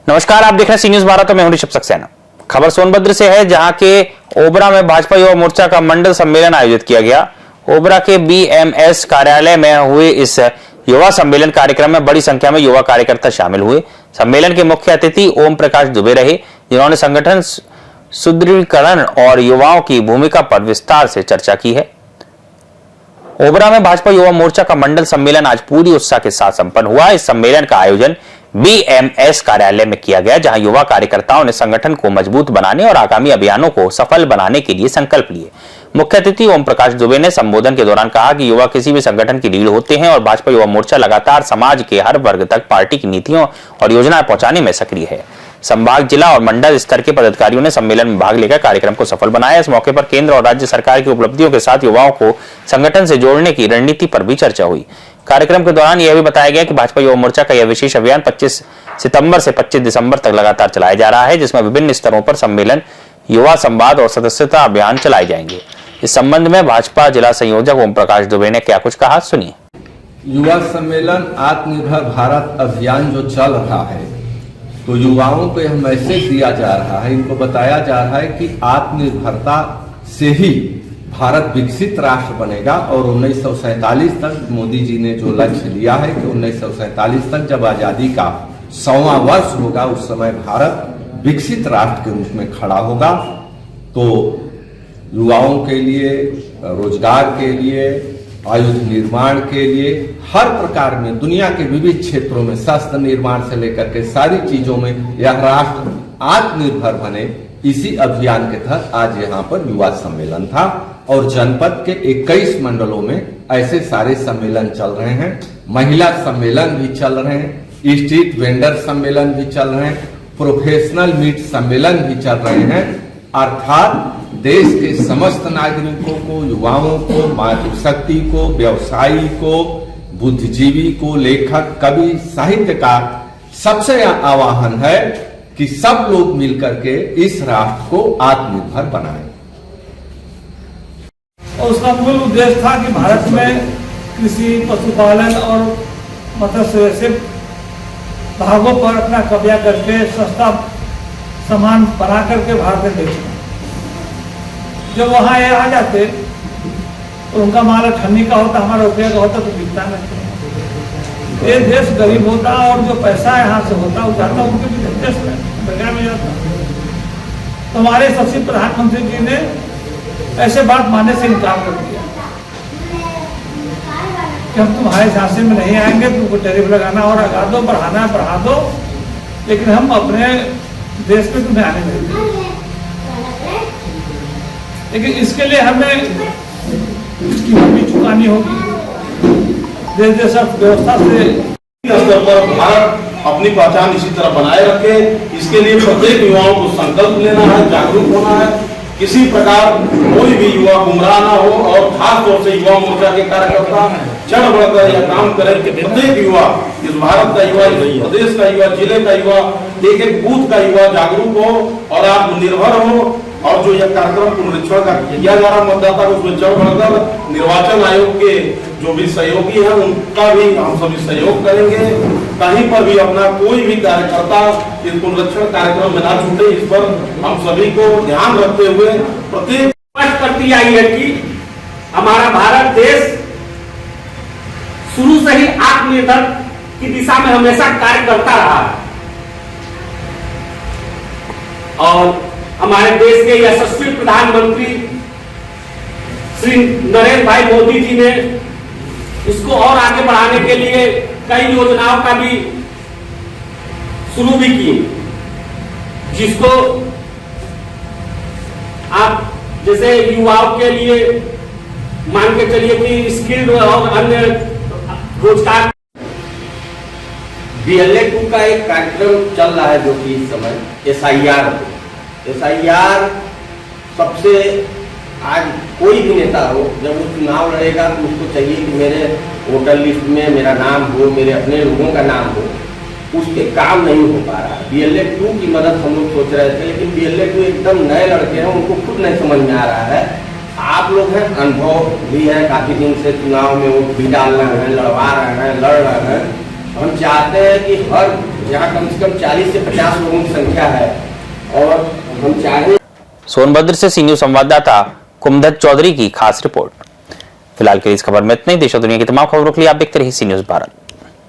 नमस्कार, आप देख रहे हैं सी न्यूज भारत। मैं हूं ऋषभ सक्सेना। खबर सोनभद्र से है, जहां के ओबरा में भाजपा युवा मोर्चा का मंडल सम्मेलन आयोजित किया गया। ओबरा के बीएमएस कार्यालय में हुए इस युवा सम्मेलन कार्यक्रम में बड़ी संख्या में युवा कार्यकर्ता शामिल हुए। सम्मेलन के मुख्य अतिथि ओम प्रकाश दुबे रहे, जिन्होंने संगठन सुदृढ़ीकरण और युवाओं की भूमिका पर विस्तार से चर्चा की है। ओबरा में भाजपा युवा मोर्चा का मंडल सम्मेलन आज पूरी उत्साह के साथ संपन्न हुआ। इस सम्मेलन का आयोजन बीएमएस कार्यालय में किया गया, जहां युवा कार्यकर्ताओं ने संगठन को मजबूत बनाने और आगामी अभियानों को सफल बनाने के लिए संकल्प लिए। मुख्य अतिथि ओम प्रकाश दुबे ने संबोधन के दौरान कहा कि युवा किसी भी संगठन की रीढ़ होते हैं और भाजपा युवा मोर्चा लगातार समाज के हर वर्ग तक पार्टी की नीतियों और योजनाएं पहुंचाने में सक्रिय है। संभाग, जिला और मंडल स्तर के पदाधिकारियों ने सम्मेलन में भाग लेकर कार्यक्रम को सफल बनाया। इस मौके पर केंद्र और राज्य सरकार की उपलब्धियों के साथ युवाओं को संगठन से जोड़ने की रणनीति पर भी चर्चा हुई। कार्यक्रम के दौरान यह भी बताया गया कि भाजपा युवा मोर्चा का यह विशेष अभियान 25 सितंबर से 25 दिसंबर तक लगातार चलाया जा रहा है, जिसमें विभिन्न स्तरों पर सम्मेलन, युवा संवाद और सदस्यता अभियान चलाए जाएंगे। इस संबंध में भाजपा जिला संयोजक ओम प्रकाश दुबे ने क्या कुछ कहा, सुनिए। युवा सम्मेलन आत्मनिर्भर भारत अभियान जो चल रहा है, तो युवाओं को यह मैसेज दिया जा रहा है, इनको बताया जा रहा है कि आत्मनिर्भरता से ही भारत विकसित राष्ट्र बनेगा। और 1947 तक मोदी जी ने जो लक्ष्य लिया है कि 1947 तक जब आजादी का 100वां वर्ष होगा, उस समय भारत विकसित राष्ट्र के रूप में खड़ा होगा। तो युवाओं के लिए, रोजगार के लिए, आयुध निर्माण के लिए, हर प्रकार में दुनिया के विविध क्षेत्रों में, शस्त्र निर्माण से लेकर के सारी चीजों में यह राष्ट्र आत्मनिर्भर बने, इसी अभियान के तहत आज यहाँ पर युवा सम्मेलन था। और जनपद के 21 मंडलों में ऐसे सारे सम्मेलन चल रहे हैं। महिला सम्मेलन भी चल रहे हैं, स्ट्रीट वेंडर सम्मेलन भी चल रहे हैं, प्रोफेशनल मीट सम्मेलन भी चल रहे हैं। अर्थात देश के समस्त नागरिकों को, युवाओं को, मानव शक्ति को, व्यवसायी को, बुद्धिजीवी को, लेखक, कवि, साहित्यकार, सबसे आह्वान है कि सब लोग मिलकर के इस राष्ट्र को आत्मनिर्भर बनाएं। और उसका मूल उद्देश्य था कि भारत में कृषि, पशुपालन और मत्स्य से भागों पर अपना कब्जा करके सस्ता सामान बना करके भारत में बेचना। जब वहाँ ये आ जाते तो उनका माल ठन्नी का होता, हमारा रुपये का होता, तो बिकता नहीं। ये देश गरीब होता और जो पैसा यहाँ से होता वो जाता उनके देश में जाता। तो हमारे यशस्वी प्रधानमंत्री जी ने ऐसे बात मानने से इनकार कर दिया कि हम तुम्हारे झांसे में नहीं आएंगे, तुमको टैरिफ लगाना और लगा दो, बढ़ाना बढ़ा दो, लेकिन हम अपने देश में तुम्हें आने नहीं देंगे। लेकिन इसके लिए हमें इसकी भी चुकानी होगी। देश अर्थव्यवस्था से स्तर पर भारत अपनी पहचान इसी तरह बनाए रखे, इसके लिए प्रत्येक युवाओं को संकल्प लेना है, जागरूक होना है। किसी प्रकार कोई भी युवा गुमराह ना हो और खास तौर से युवा मोर्चा के कार्यकर्ता चढ़ बढ़कर यह काम करें कि प्रत्येक युवा, इस भारत का युवा, इस प्रदेश का युवा, जिले का युवा, एक एक बूथ का युवा जागरूक हो और आत्मनिर्भर हो। और जो यह कार्यक्रम पुनरीक्षण का किया जा रहा मतदाता को, उसमें चढ़ बढ़कर निर्वाचन आयोग के जो भी सहयोगी हैं उनका भी हम सभी सहयोग करेंगे। कहीं पर भी अपना कोई भी कार्यकर्ता इस पुनरीक्षण कार्यक्रम में ना छूटे, इस पर हम सभी को ध्यान रखते हुए प्रत्येक स्पष्ट करती आई है कि हमारा भारत देश शुरू से ही आत्मनिर्भर की दिशा में हमेशा कार्य करता रहा है। और हमारे देश के यशस्वी प्रधानमंत्री श्री नरेंद्र भाई मोदी जी ने इसको और आगे बढ़ाने के लिए कई योजनाओं का भी शुरू भी की, जिसको आप जैसे युवाओं के लिए मान के चलिए कि स्किल्ड और अन्य रोजगार। BLA-2 का एक कार्यक्रम चल रहा है जो कि इस समय SIR सबसे, आज कोई भी नेता हो जब वो चुनाव लड़ेगा तो उसको चाहिए कि मेरे वोटर लिस्ट में मेरा नाम हो, मेरे अपने लोगों का नाम हो। उसके काम नहीं हो पा रहा। BLA-2 की मदद हम लोग सोच रहे थे, लेकिन BLA-2 एकदम नए लड़के हैं, उनको खुद नहीं समझ में आ रहा है आप लोग हैं, अनुभव भी है, काफी दिन से चुनाव में वोट भी डाल रहे हैं, लड़वा रहे हैं, लड़ रहे हैं। हम चाहते हैं कि हर यहाँ कम से कम 40 से 50 लोगों की संख्या है और हम चाहें। सोनभद्र से सी न्यूज संवाददाता कुमधत चौधरी की खास रिपोर्ट। फिलहाल के लिए इस खबर में इतना ही। देश और दुनिया की तमाम खबरों के लिए आप देखते रहिए सी न्यूज भारत।